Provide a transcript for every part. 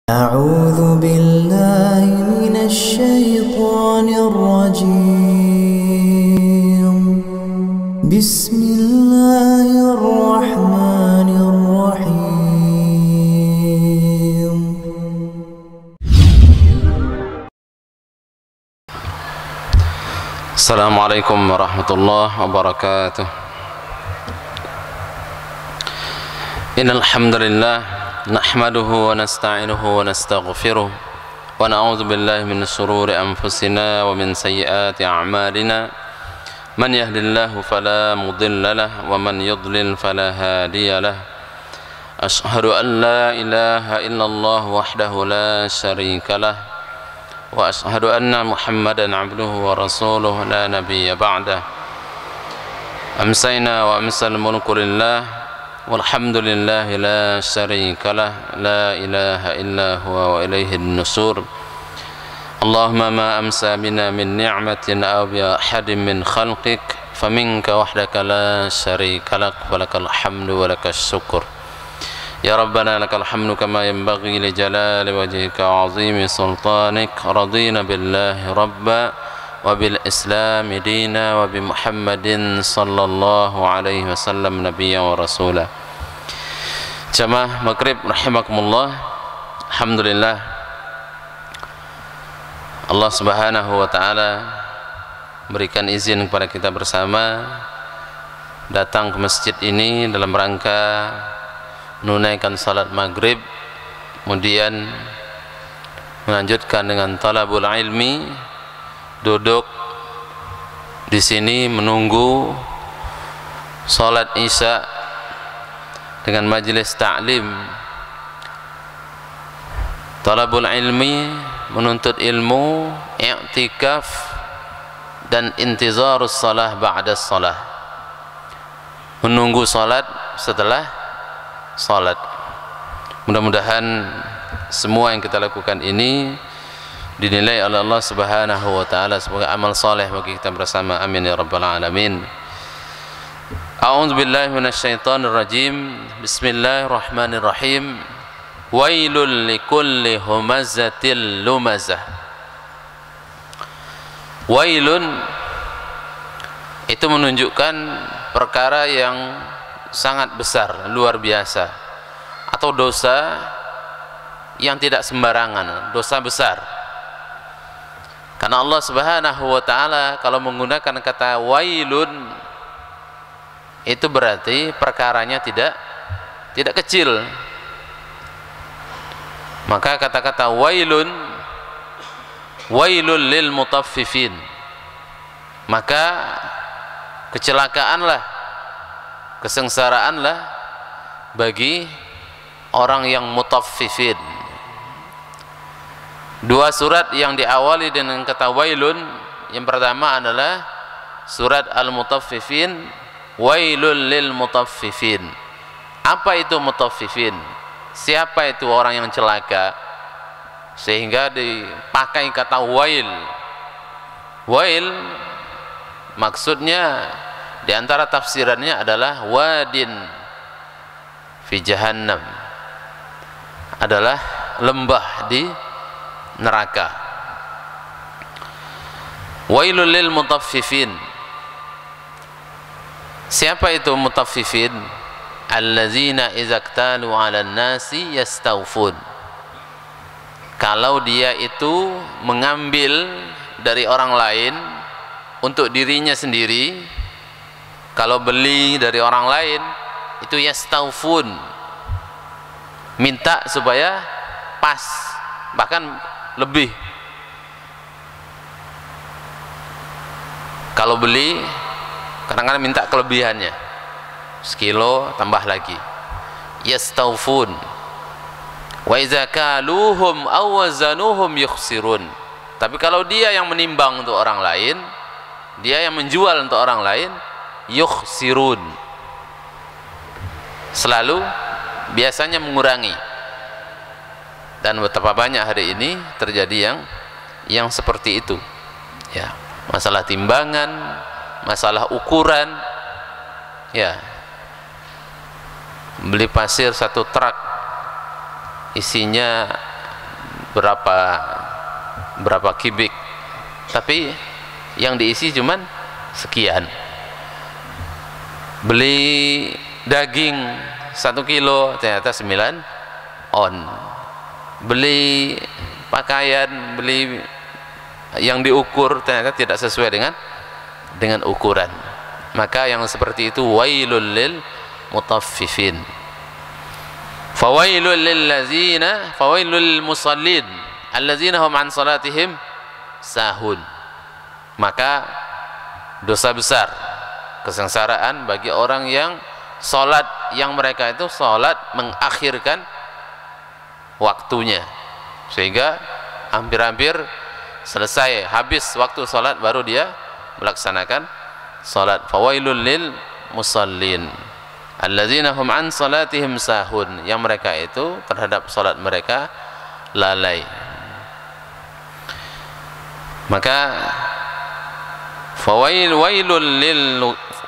أعوذ بالله من الشيطان الرجيم بسم الله الرحمن الرحيم السلام عليكم ورحمة الله وبركاته. إن الحمد لله نحمده ونستعينه ونستغفره ونعوذ بالله من شرور أنفسنا ومن سيئات أعمالنا من يهد الله فلا مضل له ومن يضلل فلا هادي له أشهد أن لا إله إلا الله وحده لا شريك له وأشهد أن محمدا عبده ورسوله لا نبي بعده أمسينا وأمسى الملك لله والحمد لله لا شريك له لا إله إلا هو وإليه النشور اللهم ما أمسى بنا من نعمة أو بأحد من خلقك فمنك وحدك لا شريك لك ولك الحمد ولك الشكر يا ربنا لك الحمد كما ينبغي لجلال وجهك وعظيم سلطانك رضينا بالله ربا وبالإسلام دينا وبمحمد صلى الله عليه وسلم نبيا ورسولا. Jamaah Maghrib rahimakumullah. Alhamdulillah Allah subhanahu wa ta'ala berikan izin kepada kita bersama datang ke masjid ini dalam rangka menunaikan salat maghrib, kemudian melanjutkan dengan talabul ilmi, duduk di sini menunggu salat isya dengan majelis ta'lim. Talabul ilmi, menuntut ilmu, i'tikaf dan intizarus salah ba'da salah, menunggu salat setelah salat. Mudah-mudahan semua yang kita lakukan ini dinilai oleh Allah subhanahu wa ta'ala sebagai amal soleh bagi kita bersama. Amin ya rabbal alamin. A'udzu billahi minasyaitonir rajim. Bismillahirrahmanirrahim. Wailul likulli humazatil lumazah. Wailun itu menunjukkan perkara yang sangat besar, luar biasa, atau dosa yang tidak sembarangan, dosa besar. Karena Allah subhanahu wa ta'ala kalau menggunakan kata wailun itu berarti perkaranya tidak kecil. Maka kata-kata wailun lil mutaffifin, maka kecelakaanlah, kesengsaraanlah bagi orang yang mutaffifin. Dua surat yang diawali dengan kata wailun, yang pertama adalah surat Al-Mutaffifin, wailul lil mutaffifin. Apa itu mutaffifin? Siapa itu orang yang celaka? Sehingga dipakai kata wail. Wail maksudnya di antara tafsirannya adalah wadin fi jahannam, adalah lembah di neraka. Wailul lil mutaffifin. Siapa itu mutaffifin? Allazina idza iktalu 'alan nasi yastawfun. Kalau dia itu mengambil dari orang lain untuk dirinya sendiri, kalau beli dari orang lain itu yastawfun, minta supaya pas, bahkan lebih. Kalau beli kadang-kadang minta kelebihannya, sekilo tambah lagi. Yastawfun. Wa idza kaluhum aw wazanuhum yukhsirun. Tapi kalau dia yang menimbang untuk orang lain, dia yang menjual untuk orang lain, yukhsirun, selalu biasanya mengurangi. Dan betapa banyak hari ini terjadi yang seperti itu, ya, masalah timbangan, masalah ukuran, ya, beli pasir satu truk isinya berapa kubik, tapi yang diisi cuman sekian. Beli daging 1 kilo ternyata 9 on. Beli pakaian, beli yang diukur ternyata tidak sesuai dengan ukuran. Maka yang seperti itu wailul lil mutaffifin. Fawailul lil musallin allazina hum an salatihim sahun. Maka dosa besar, kesengsaraan bagi orang yang salat yang mereka itu salat mengakhirkan waktunya, sehingga hampir-hampir selesai, habis waktu salat baru dia melaksanakan salat. Fawailul lil musallin allazina hum an salatihim sahun, yang mereka itu terhadap salat mereka lalai. Maka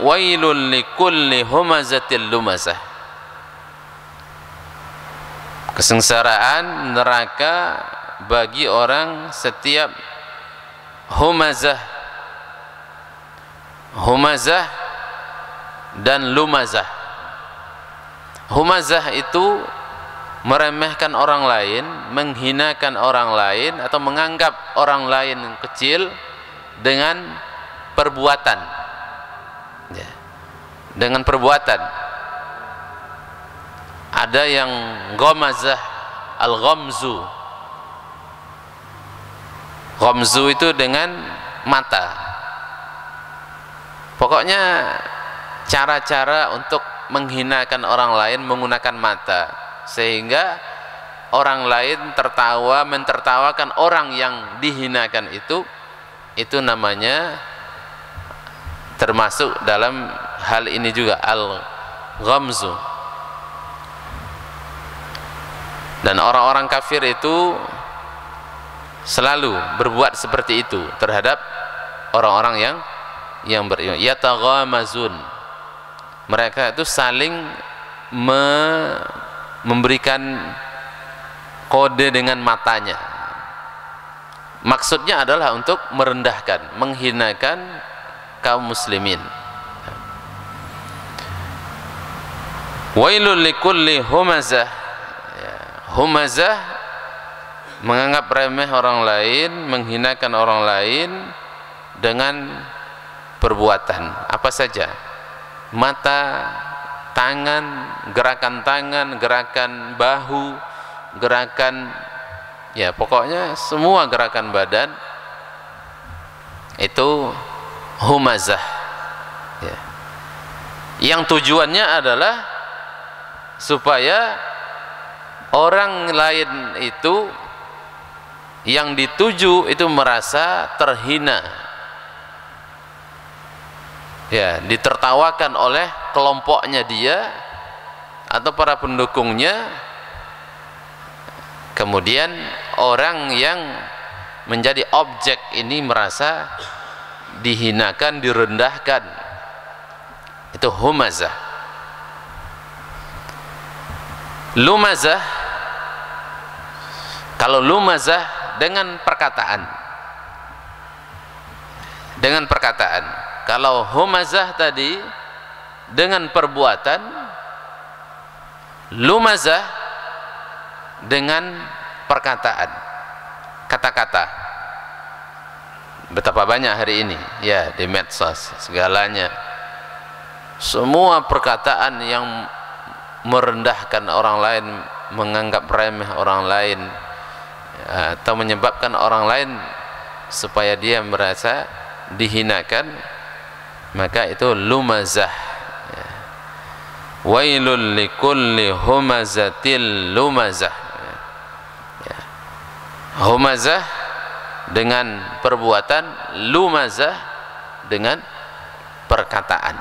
wailul likulli humazatil lumazah, kesengsaraan neraka bagi orang setiap humazah dan lumazah. Humazah itu meremehkan orang lain, menghinakan orang lain, atau menganggap orang lain kecil dengan perbuatan, ya, dengan perbuatan. Ada yang ghamazah, al-ghamzu. Ghamzu itu dengan mata. Pokoknya cara-cara untuk menghinakan orang lain menggunakan mata, sehingga orang lain tertawa, mentertawakan orang yang dihinakan itu namanya termasuk dalam hal ini juga al-ghamzu. Dan orang-orang kafir itu selalu berbuat seperti itu terhadap orang-orang yang beriman. Yataghamazun, mereka itu saling memberikan kode dengan matanya. Maksudnya adalah untuk merendahkan, menghinakan kaum muslimin. Wailul likulli humazah, humazah menganggap remeh orang lain, menghinakan orang lain dengan perbuatan apa saja, mata, tangan, gerakan bahu, gerakan, ya pokoknya semua gerakan badan itu humazah, ya. Yang tujuannya adalah supaya orang lain itu yang dituju itu merasa terhina, ya, ditertawakan oleh kelompoknya dia atau para pendukungnya. Kemudian orang yang menjadi objek ini merasa dihinakan, direndahkan. Itu humazah. Lumazah, kalau lumazah dengan perkataan, kalau humazah tadi dengan perbuatan, lumazah dengan perkataan, kata-kata. Betapa banyak hari ini, ya, di medsos segalanya, semua perkataan yang merendahkan orang lain, menganggap remeh orang lain, atau menyebabkan orang lain supaya dia merasa dihinakan, maka itu lumazah. Wailul likulli humazatil lumazah. Humazah dengan perbuatan, lumazah dengan perkataan.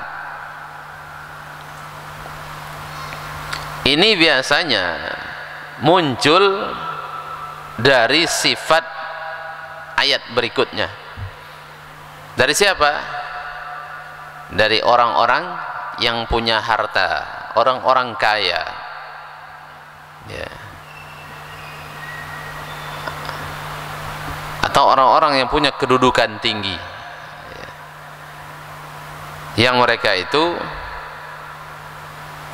Ini biasanya muncul dari sifat ayat berikutnya. Dari siapa? Dari orang-orang yang punya harta, orang-orang kaya, ya. atau orang-orang yang punya kedudukan tinggi, yang mereka itu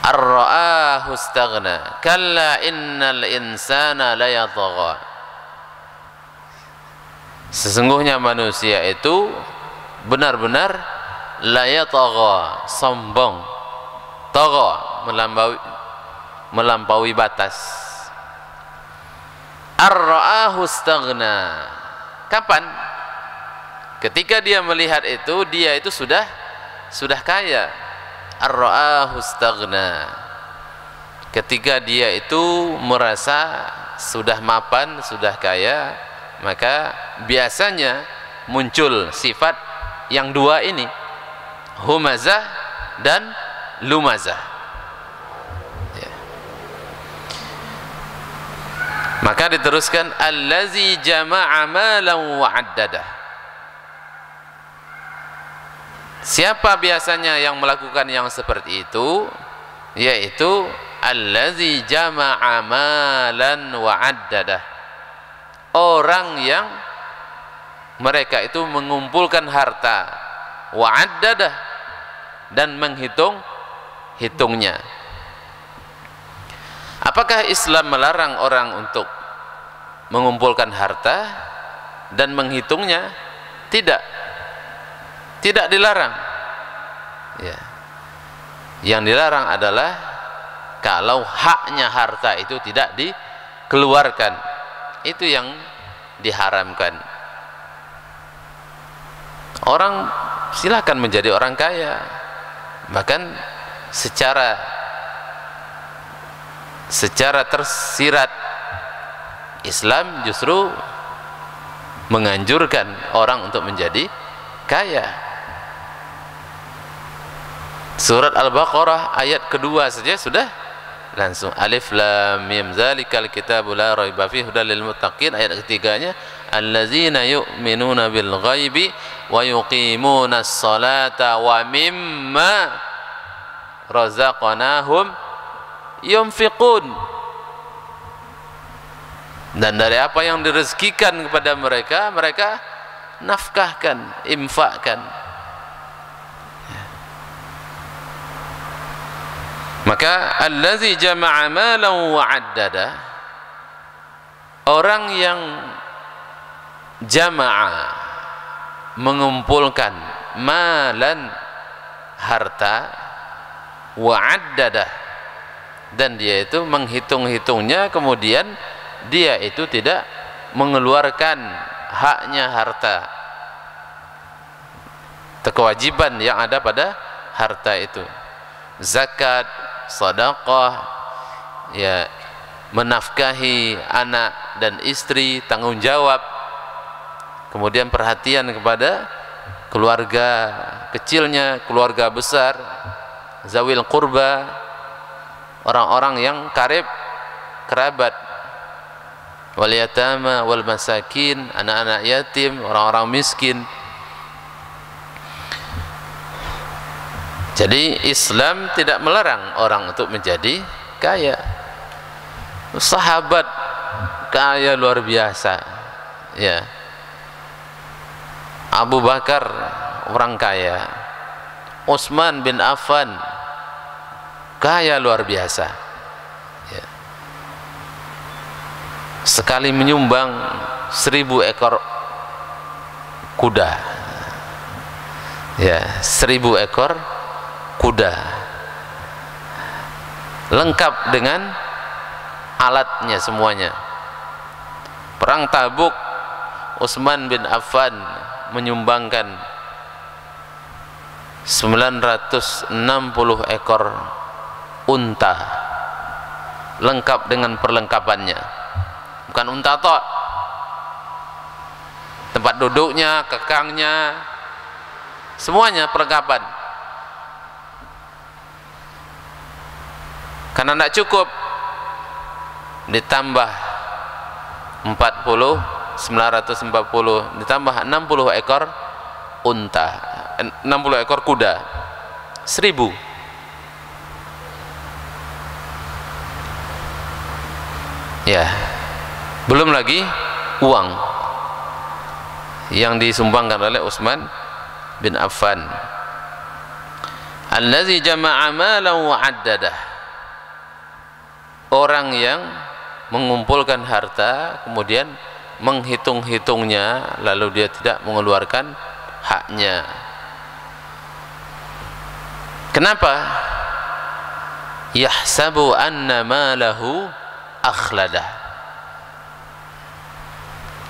ar-ra'ahu istaghna kalla innal insana la yatagha, sesungguhnya manusia itu benar-benar la yatagha, sombong, tagha, melampaui batas. Ar-ra'ahu istaghna, kapan? Ketika dia melihat itu, dia itu sudah kaya. Ar-ra'ahu istaghna, ketika dia itu merasa sudah mapan, sudah kaya, maka biasanya muncul sifat yang dua ini, humazah dan lumazah. Ya. Maka diteruskan allazi jama'a malan wa 'addadah. Siapa biasanya yang melakukan yang seperti itu? Yaitu allazi jama'a malan wa 'addadah, orang yang mereka itu mengumpulkan harta, wa 'addadah, dan menghitungnya. Apakah Islam melarang orang untuk mengumpulkan harta dan menghitungnya? Tidak dilarang. Ya. Yang dilarang adalah kalau haknya harta itu tidak dikeluarkan, itu yang diharamkan. Orang silakan menjadi orang kaya, bahkan secara tersirat Islam justru menganjurkan orang untuk menjadi kaya. Surat Al-Baqarah ayat kedua saja sudah langsung alif lam mim zalikal kitabu la raiba fihi hudal lil muttaqin. Ayat ketiganya allazina yu'minuna bil ghaibi wa yuqimunas salata wa mimma razaqnahum yunfiqun, dan dari apa yang direzekikan kepada mereka, mereka nafkahkan, infakkan. Maka allazi jama'a malan wa 'addada, orang yang jama'a, mengumpulkan, malan, harta, wa 'addada, dan dia itu menghitung-hitungnya, kemudian dia itu tidak mengeluarkan haknya harta, kewajiban yang ada pada harta itu, zakat, sedekah, ya, menafkahi anak dan istri, tanggung jawab, kemudian perhatian kepada keluarga kecilnya, keluarga besar, zawil qurba, orang-orang yang kerabat, wal yatama wal masakin, anak-anak yatim, orang-orang miskin. Jadi Islam tidak melarang orang untuk menjadi kaya. Sahabat kaya luar biasa, ya. Abu Bakar orang kaya, Utsman bin Affan kaya luar biasa, ya. Sekali menyumbang 1000 ekor kuda, ya, 1000 ekor kuda, lengkap dengan alatnya semuanya. Perang Tabuk, Utsman bin Affan menyumbangkan 960 ekor unta, lengkap dengan perlengkapannya. Bukan unta tok, tempat duduknya, kekangnya, semuanya perlengkapan. Karena tidak cukup, ditambah 940 ditambah 60 ekor unta, 60 ekor kuda, 1000. Ya, belum lagi uang. yang disumbangkan oleh Utsman bin Affan. Allazi jama'a malan wa 'addadah, orang yang mengumpulkan harta kemudian menghitung-hitungnya lalu dia tidak mengeluarkan haknya. Kenapa? Yahsabu anna malahu akhladah,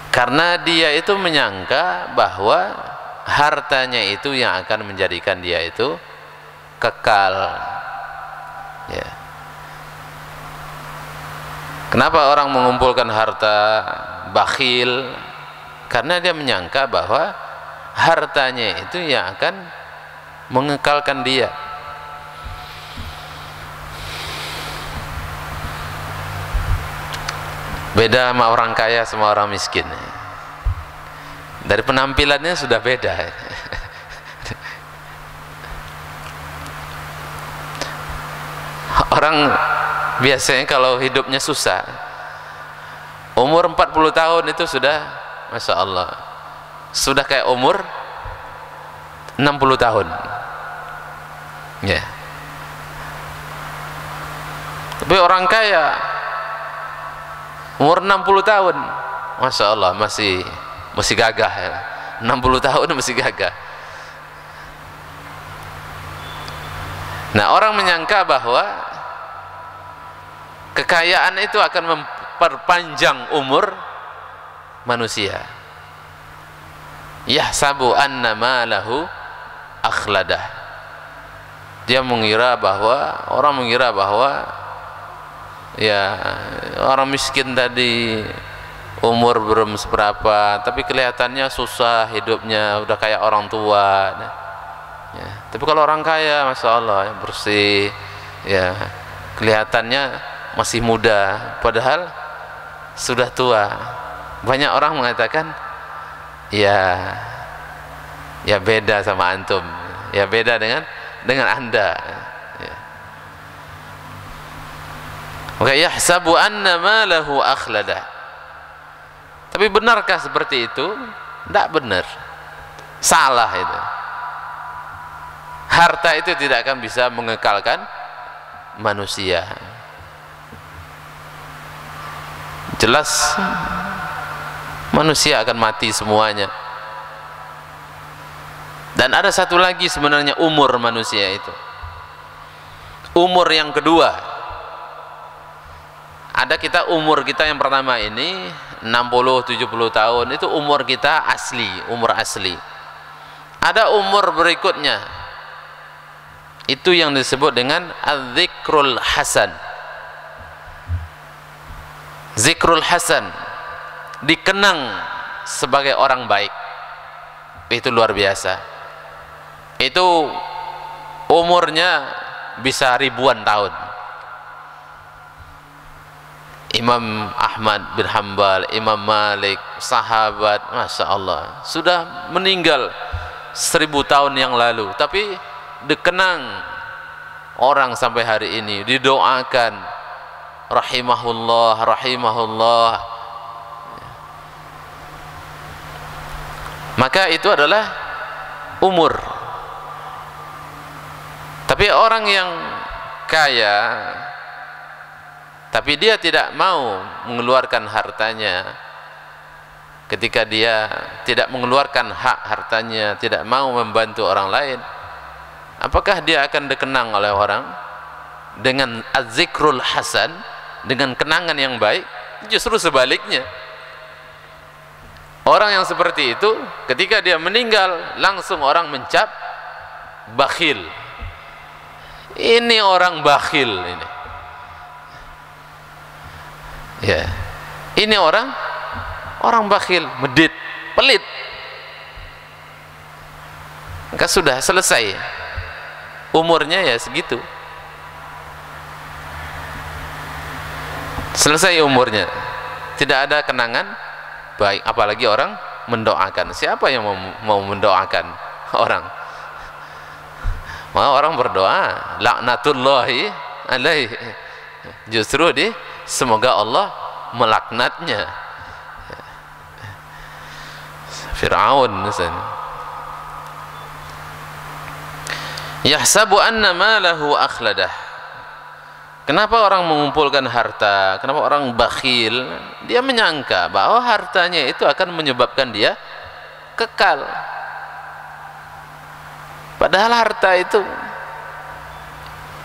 karena dia itu menyangka bahwa hartanya itu yang akan menjadikan dia itu kekal, ya. Kenapa orang mengumpulkan harta bakhil? Karena dia menyangka bahwa hartanya itu yang akan mengekalkan dia. Beda sama orang kaya sama orang miskin. Dari penampilannya sudah beda. Orang biasanya kalau hidupnya susah, umur 40 tahun itu sudah Masya Allah, sudah kayak umur 60 tahun, ya. Tapi orang kaya umur 60 tahun Masya Allah masih gagah, ya. 60 tahun masih gagah. Nah, orang menyangka bahwa kekayaan itu akan memperpanjang umur manusia. Yahsabu anna malahu akhladah, dia mengira bahwa ya, orang miskin tadi umur belum seberapa tapi kelihatannya susah hidupnya, udah kayak orang tua, ya. Tapi kalau orang kaya Masya Allah bersih, ya, kelihatannya masih muda padahal sudah tua. Banyak orang mengatakan ya beda sama antum, ya beda dengan anda, ya. Maka yahsabu anna malahu akhladah. Tapi benarkah seperti itu? Tidak benar, salah itu. Harta itu tidak akan bisa mengekalkan manusia. Jelas manusia akan mati semuanya. Dan ada satu lagi sebenarnya umur manusia itu. Umur yang kedua, ada umur kita yang pertama ini 60-70 tahun, itu umur kita asli, umur asli. Ada umur berikutnya, itu yang disebut dengan az-zikrul hasan. Zikrul hasan, dikenang sebagai orang baik. Itu luar biasa. Itu umurnya bisa ribuan tahun. Imam Ahmad bin Hanbal, Imam Malik, sahabat, Masya Allah, sudah meninggal 1000 tahun yang lalu, tapi dikenang orang sampai hari ini, didoakan rahimahullah, rahimahullah. Maka itu adalah umur. Tapi orang yang kaya tapi dia tidak mau mengeluarkan hartanya, ketika dia tidak mengeluarkan hak hartanya, tidak mau membantu orang lain, apakah dia akan dikenang oleh orang dengan az-zikrul hasan, dengan kenangan yang baik? Justru sebaliknya, orang yang seperti itu ketika dia meninggal langsung orang mencap bakhil. Ini orang bakhil ini, ya, ini orang bakhil, medit, pelit. Maka sudah selesai, umurnya ya segitu, selesai umurnya, tidak ada kenangan baik. Apalagi orang mendoakan. Siapa yang mau mendoakan orang? Mau orang berdoa laknatullahi alaihi, justru semoga Allah melaknatnya. Fir'aun misalnya. Yahsabu anna malahu akhladah. Kenapa orang mengumpulkan harta? Kenapa orang bakhil? Dia menyangka bahwa hartanya itu akan menyebabkan dia kekal. Padahal harta itu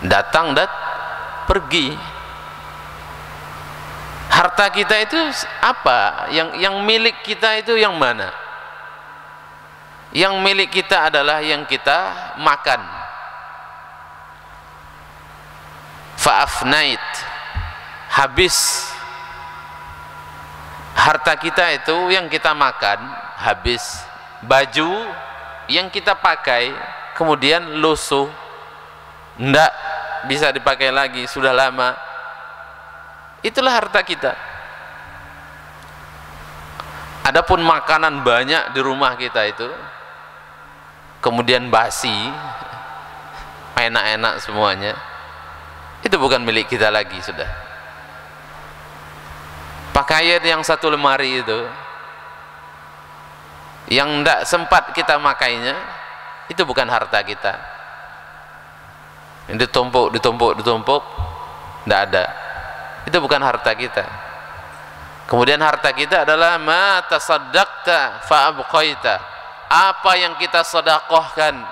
datang dan pergi. Harta kita itu apa? Yang milik kita itu yang mana? Yang milik kita adalah yang kita makan. Fa'afnait, habis. Harta kita itu yang kita makan habis. Baju yang kita pakai kemudian lusuh, ndak bisa dipakai lagi, sudah lama. Itulah harta kita. Adapun makanan banyak di rumah kita itu kemudian basi, enak-enak semuanya, itu bukan milik kita lagi sudah. Pakaian yang satu lemari itu yang tidak sempat kita makainya, itu bukan harta kita. Yang ditumpuk tidak ada, itu bukan harta kita. Kemudian harta kita adalah ma tasaddaqta fa abqaita, apa yang kita sedekahkan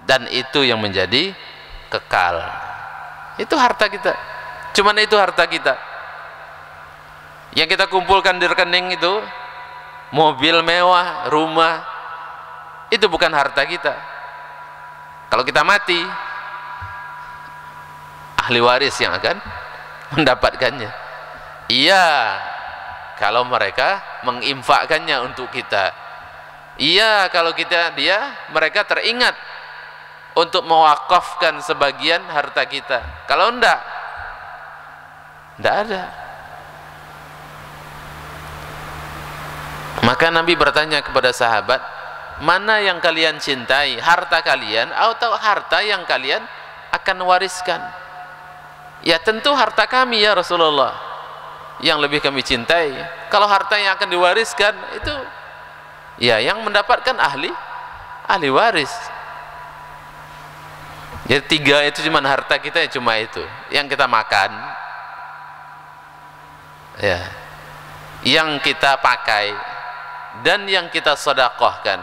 dan itu yang menjadi kekal. Itu harta kita. Cuman itu harta kita. Yang kita kumpulkan di rekening itu, mobil mewah, rumah, itu bukan harta kita. Kalau kita mati, ahli waris yang akan mendapatkannya. Iya, kalau mereka menginfakkannya untuk kita. Iya, kalau mereka teringat untuk mewakafkan sebagian harta kita. Kalau enggak ada. Maka Nabi bertanya kepada sahabat, mana yang kalian cintai, harta kalian atau harta yang kalian akan wariskan? Ya tentu harta kami ya Rasulullah, yang lebih kami cintai. Kalau harta yang akan diwariskan itu ya yang mendapatkan ahli waris. Jadi tiga itu cuma harta kita, cuma itu yang kita makan, ya, yang kita pakai, dan yang kita sedekahkan,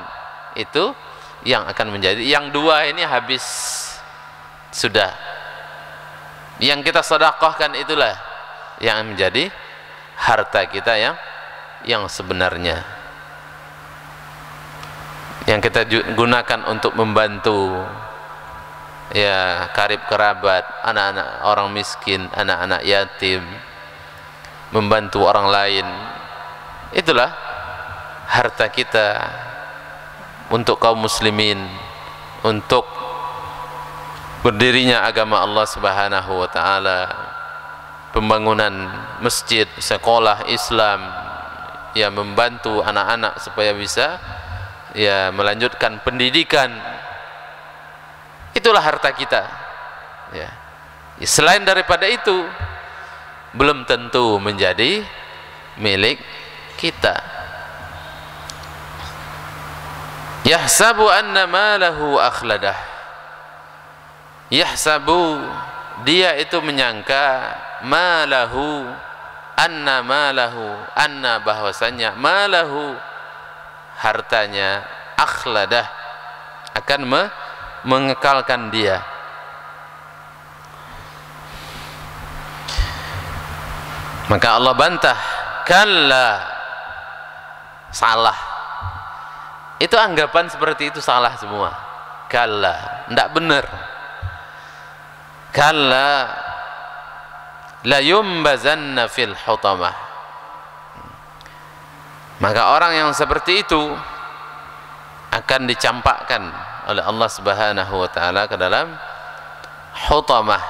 itu yang akan menjadi. Yang dua ini habis sudah. Yang kita sedekahkan itulah yang menjadi harta kita yang sebenarnya, yang kita gunakan untuk membantu ya karib kerabat, anak-anak orang miskin, anak-anak yatim, membantu orang lain. Itulah harta kita untuk kaum muslimin, untuk berdirinya agama Allah Subhanahu wa taala, pembangunan masjid, sekolah Islam, ya membantu anak-anak supaya bisa ya melanjutkan pendidikan. Itulah harta kita. Ya. Selain daripada itu belum tentu menjadi milik kita. Yahsabu anna malahu akhladah. Yahsabu, dia itu menyangka, malahu, anna bahwasanya malahu, hartanya, akhladah, akan mengekalkan dia. Maka Allah bantah, kalla, salah. Itu anggapan seperti itu salah semua. Kalla, tidak benar. Kalla la yumbazanna fil hutamah. Maka orang yang seperti itu akan dicampakkan oleh Allah Subhanahu wa taala ke dalam hutamah.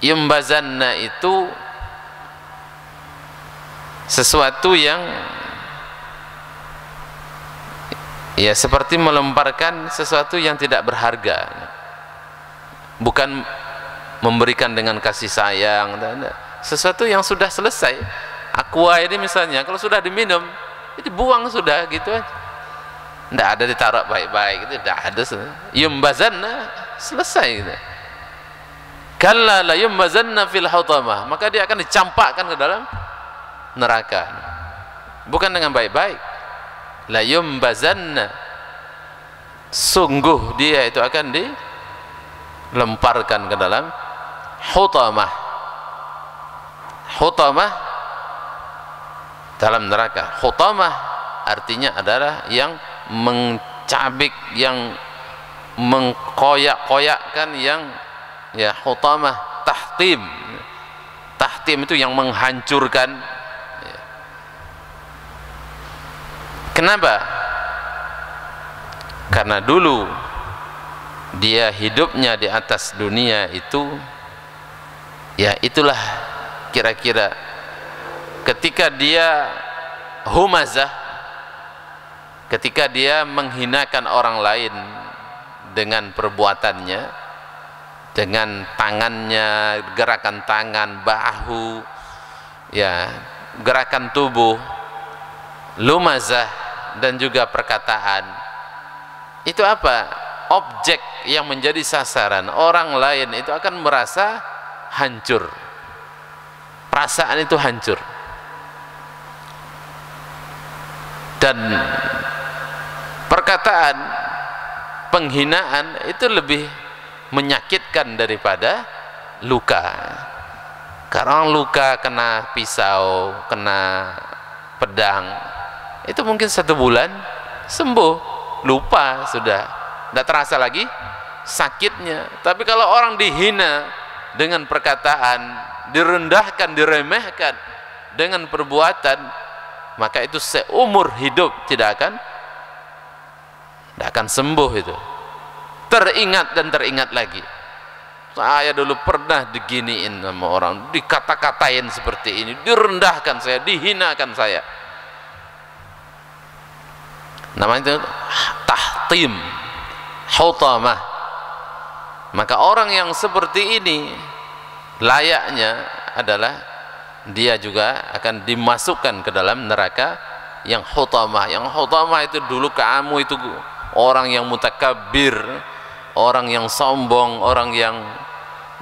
Yumbazanna itu sesuatu yang ya seperti melemparkan sesuatu yang tidak berharga, bukan memberikan dengan kasih sayang, sesuatu yang sudah selesai. Aqua ini misalnya, kalau sudah diminum, itu buang sudah gitu aja. Tidak ada ditaruh baik-baik, itu tidak ada. Yumbazanna, selesai gitu. Kalla la yumbazanna fil hutamah, maka dia akan dicampakkan ke dalam neraka. Bukan dengan baik-baik. La yumbazanna, sungguh dia itu akan dilemparkan ke dalam hutamah. Hutamah dalam neraka. Hutamah artinya adalah yang mencabik, yang mengkoyak-koyakkan, yang ya hutamah. Tahtim, tahtim itu yang menghancurkan. Kenapa? Karena dulu dia hidupnya di atas dunia itu, ya itulah kira-kira ketika dia humazah, ketika dia menghinakan orang lain dengan perbuatannya, dengan tangannya, gerakan tangan, bahu, ya gerakan tubuh, lumazah, dan juga perkataan, itu apa? Objek yang menjadi sasaran orang lain itu akan merasa hancur, perasaan itu hancur, dan perkataan penghinaan itu lebih menyakitkan daripada luka. Karena orang luka kena pisau, kena pedang, itu mungkin 1 bulan sembuh, lupa sudah, tidak terasa lagi sakitnya. Tapi kalau orang dihina dengan perkataan, direndahkan, diremehkan dengan perbuatan, maka itu seumur hidup tidak akan sembuh. Itu teringat dan teringat lagi. Saya dulu pernah diginiin sama orang, dikata-katain seperti ini, direndahkan saya, dihinakan saya. Namanya itu tahtim, hutamah. Maka orang yang seperti ini layaknya adalah dia juga akan dimasukkan ke dalam neraka yang hutamah. Yang hutamah itu dulu kamu itu orang yang mutakabbir, orang yang sombong, orang yang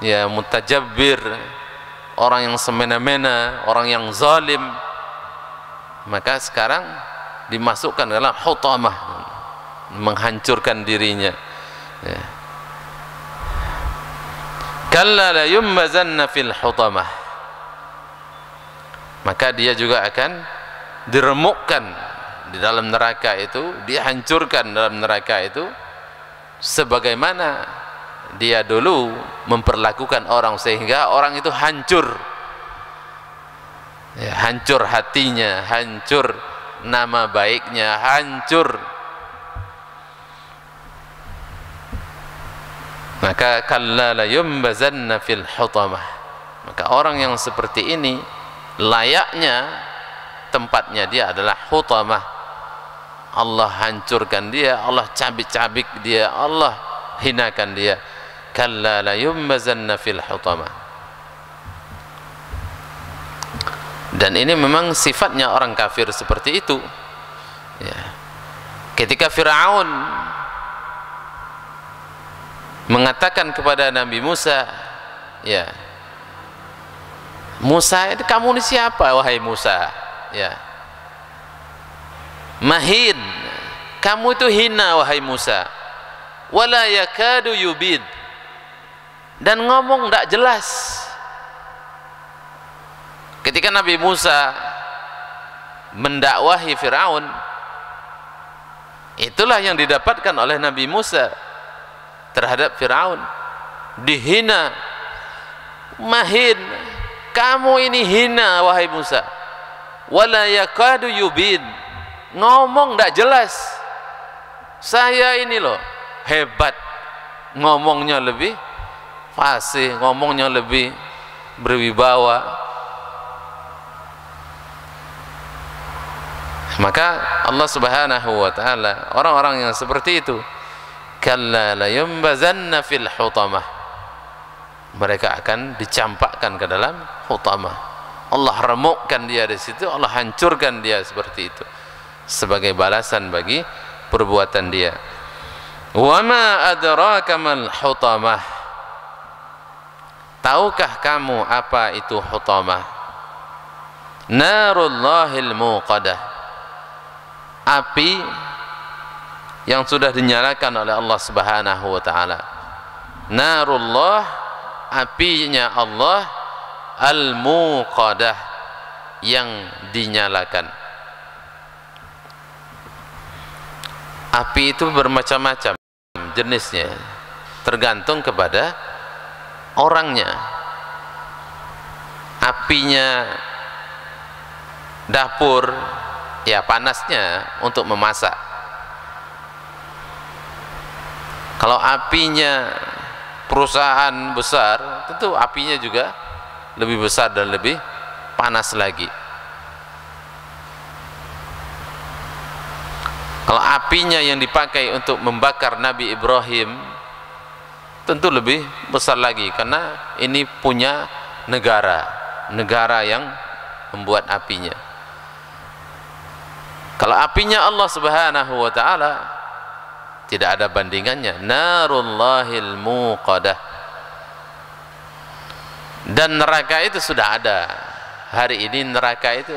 ya mutajabbir, orang yang semena-mena, orang yang zalim. Maka sekarang dimasukkan dalam hutamah, menghancurkan dirinya. Ya. Kalla la yumbazanna fil hutamah, maka dia juga akan diremukkan di dalam neraka itu, dihancurkan dalam neraka itu sebagaimana dia dulu memperlakukan orang, sehingga orang itu hancur, ya, hancur hatinya, hancur nama baiknya, hancur. Maka kalla la yumbazanna fil hutamah, maka orang yang seperti ini layaknya tempatnya dia adalah hutamah. Allah hancurkan dia, Allah cabik-cabik dia, Allah hinakan dia. Kalla la yumbazanna fil hutamah. Dan ini memang sifatnya orang kafir seperti itu, ya. Ketika Fir'aun mengatakan kepada Nabi Musa, ya Musa, kamu ini siapa wahai Musa? Ya, mahin, kamu itu hina wahai Musa. Wala yakadu yubid, dan ngomong tidak jelas. Ketika Nabi Musa mendakwahi Fir'aun, itulah yang didapatkan oleh Nabi Musa terhadap Fir'aun, dihina. Mahin, kamu ini hina wahai Musa. Wala yakadu yubin, ngomong tidak jelas. Saya ini loh hebat, ngomongnya lebih fasih, ngomongnya lebih berwibawa. Maka Allah Subhanahu wa ta'ala, orang-orang yang seperti itu, kalla la yumbazanna fil hutamah, mereka akan dicampakkan ke dalam hutamah. Allah remukkan dia di situ, Allah hancurkan dia seperti itu sebagai balasan bagi perbuatan dia. Wa ma adraka mal hutamah. Tahukah kamu apa itu hutamah? Narullahil muqadah. Api yang sudah dinyalakan oleh Allah Subhanahu wa taala. Narullah, apinya Allah, al-muqadah, yang dinyalakan. Api itu bermacam-macam jenisnya, tergantung kepada orangnya. Apinya dapur, ya panasnya untuk memasak. Kalau apinya perusahaan besar, tentu apinya juga lebih besar dan lebih panas lagi. Kalau apinya yang dipakai untuk membakar Nabi Ibrahim, tentu lebih besar lagi, karena ini punya negara yang membuat apinya. Kalau apinya Allah Subhanahu wa taala, tidak ada bandingannya. Narullahil muqadah. Dan neraka itu sudah ada. Hari ini neraka itu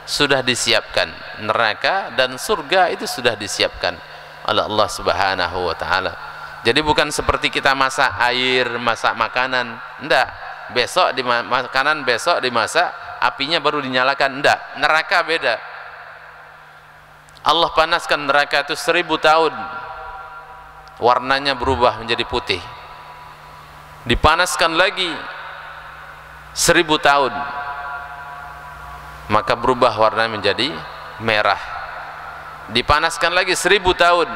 sudah disiapkan. Neraka dan surga itu sudah disiapkan oleh Allah Subhanahu wa taala. Jadi bukan seperti kita masak air, masak makanan, enggak. Besok makanan besok dimasak, apinya baru dinyalakan, enggak. Neraka beda. Allah panaskan neraka itu 1000 tahun, warnanya berubah menjadi putih. Dipanaskan lagi 1000 tahun, maka berubah warnanya menjadi merah. Dipanaskan lagi 1000 tahun,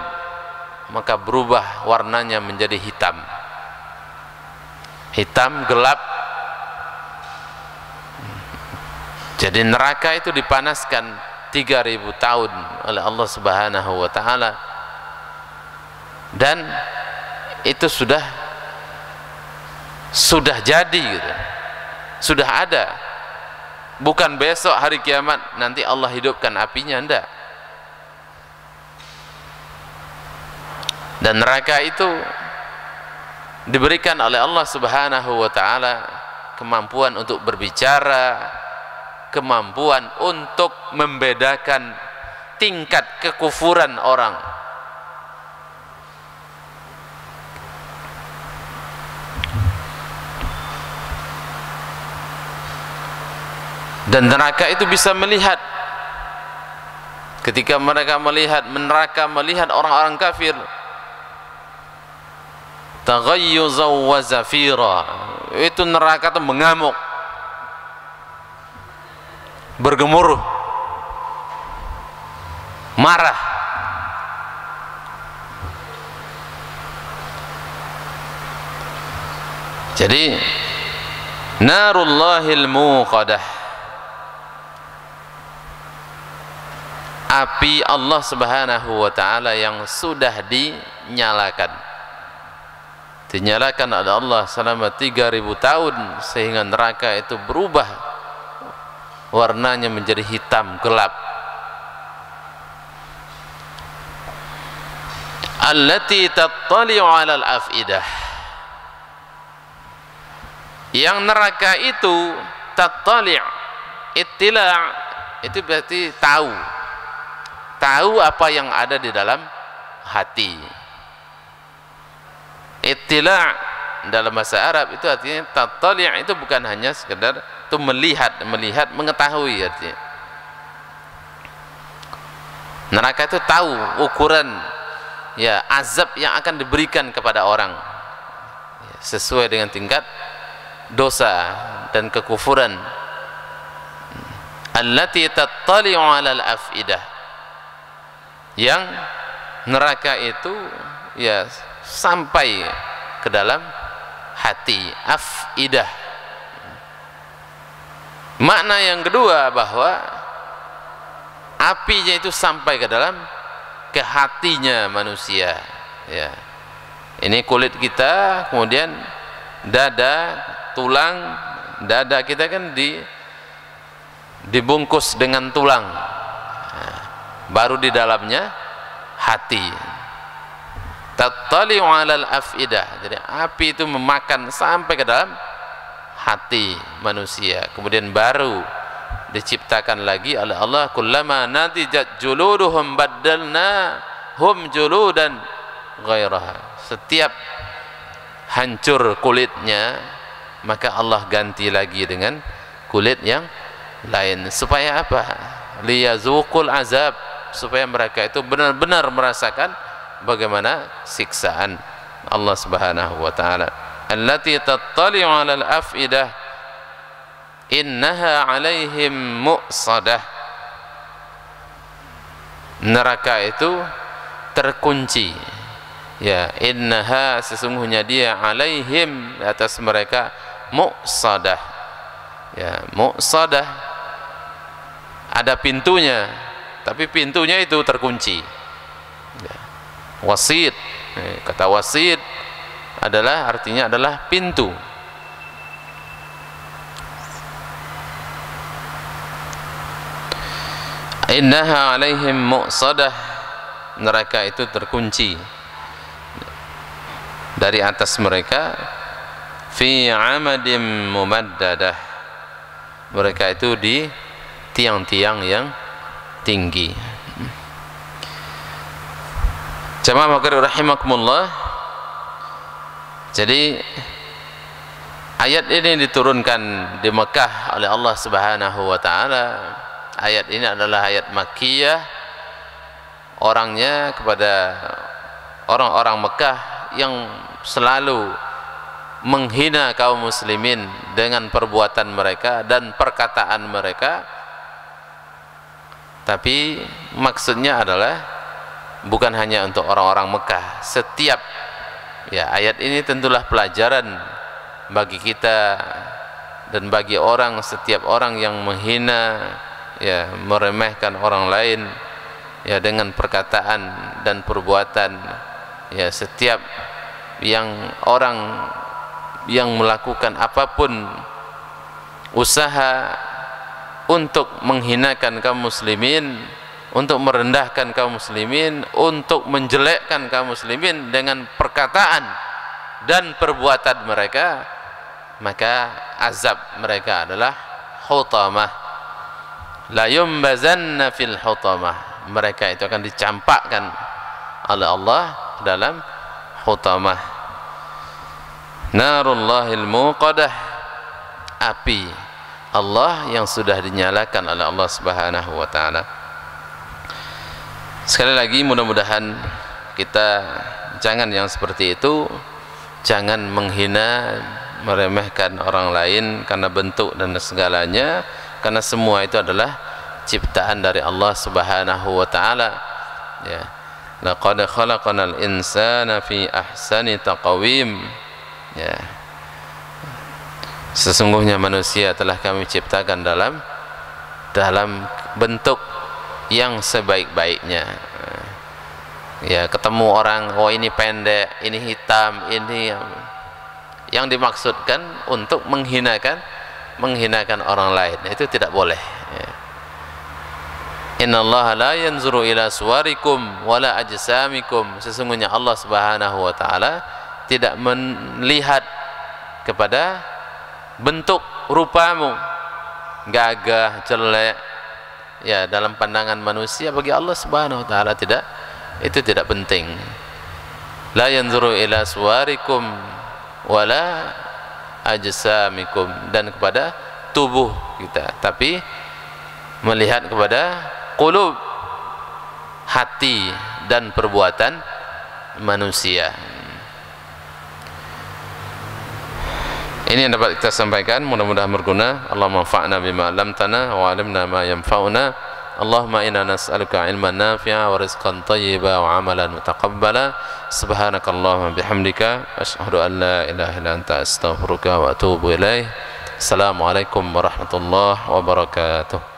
maka berubah warnanya menjadi hitam. Hitam gelap. Jadi neraka itu dipanaskan 3000 tahun oleh Allah Subhanahu wa taala, dan itu sudah jadi gitu. Sudah ada. Bukan besok hari kiamat nanti Allah hidupkan apinya, enggak. Dan neraka itu diberikan oleh Allah Subhanahu wa taala kemampuan untuk berbicara, kemampuan untuk membedakan tingkat kekufuran orang. Dan neraka itu bisa melihat, ketika mereka neraka melihat orang-orang kafir, taghayyuzan wa zafira, itu neraka itu mengamuk, bergemuruh, marah. Jadi narullahil muqadah, api Allah Subhanahu wa taala yang sudah dinyalakan oleh Allah selama 3000 tahun, sehingga neraka itu berubah warnanya menjadi hitam gelap. Allati tattali'u 'alal afidah, yang neraka itu tattali', ittila' itu berarti tahu apa yang ada di dalam hati. Ittila' dalam bahasa Arab itu artinya tattali', itu bukan hanya sekedar itu melihat, mengetahui artinya. Neraka itu tahu ukuran ya azab yang akan diberikan kepada orang sesuai dengan tingkat dosa dan kekufuran. Allati tattali'u 'alal afidah, yang neraka itu ya sampai ke dalam hati, afidah. Makna yang kedua bahwa apinya itu sampai ke dalam ke hatinya manusia, ya. Ini kulit kita, kemudian dada, tulang, Dada kita kan dibungkus dengan tulang, baru di dalamnya hati. Tattali'u 'alal afidah. Jadi api itu memakan sampai ke dalam hati manusia. Kemudian baru diciptakan lagi oleh Allah, kullama nadijat juluduhum baddalna hum juludan ghairaha. Setiap hancur kulitnya, maka Allah ganti lagi dengan kulit yang lain. Supaya apa? Liyazuqul azab, supaya mereka itu benar-benar merasakan bagaimana siksaan Allah Subhanahu wa taala. Allati tattali'u 'alal afidah innaha 'alaihim mu'sadah. Neraka itu terkunci. Ya, innaha, sesungguhnya dia, 'alaihim, atas mereka, mu'sadah. Ya, mu'sadah ada pintunya, tapi pintunya itu terkunci. Ya. Wasid, kata wasid adalah artinya adalah pintu. Innaha 'alaihim mu'sadah, neraka itu terkunci dari atas mereka, fi 'amadim mumaddadah, mereka itu di tiang-tiang yang tinggi. Jamaah makhluk rahimakumullah. Jadi ayat ini diturunkan di Mekah oleh Allah Subhanahu wa taala. Ayat ini adalah ayat Makkiyah. Orangnya kepada orang-orang Mekah yang selalu menghina kaum muslimin dengan perbuatan mereka dan perkataan mereka. Tapi maksudnya adalah bukan hanya untuk orang-orang Mekah. Setiap, ya, ayat ini tentulah pelajaran bagi kita dan bagi orang, setiap orang yang menghina, ya, meremehkan orang lain, ya, dengan perkataan dan perbuatan. Ya, setiap yang orang yang melakukan apapun usaha untuk menghinakan kaum muslimin, untuk merendahkan kaum muslimin, untuk menjelekkan kaum muslimin dengan perkataan dan perbuatan mereka, maka azab mereka adalah hutamah. La yumbazanna fil hutamah, mereka itu akan dicampakkan oleh Allah dalam hutamah. Narullahil muqadah, api Allah yang sudah dinyalakan oleh Allah Subhanahu wa taala. Sekali lagi, mudah-mudahan kita jangan yang seperti itu, jangan menghina, meremehkan orang lain karena bentuk dan segalanya, karena semua itu adalah ciptaan dari Allah Subhanahu wa taala. Ya. Laqad khalaqnal insana fi ahsani taqwim. Ya. Sesungguhnya manusia telah kami ciptakan dalam bentuk yang sebaik-baiknya. Ya, ketemu orang, oh ini pendek, ini hitam, ini yang dimaksudkan untuk menghinakan orang lain, itu tidak boleh. Ya. Innallaha la yanzuru ila suwarikum wala ajsamikum, sesungguhnya Allah Subhanahu wa taala tidak melihat kepada bentuk rupamu, gagah, jelek, ya, dalam pandangan manusia. Bagi Allah Subhanahu wa taala itu tidak penting. La yanzuru ila suwarikum wala ajsamikum, dan kepada tubuh kita, tapi melihat kepada qulub, hati dan perbuatan manusia. Ini yang dapat kita sampaikan, mudah-mudahan berguna. Allahumma anfa'na bima 'allamtana wa 'allimna ma yanfa'una. Allahumma inna nas'aluka 'ilman nafi'a wa rizqan thayyiban wa 'amalan mutaqabbala. Subhanakallahumma bihamdika asyhadu an la ilaha illa anta astaghfiruka wa atubu ilaik. Assalamualaikum warahmatullahi wabarakatuh.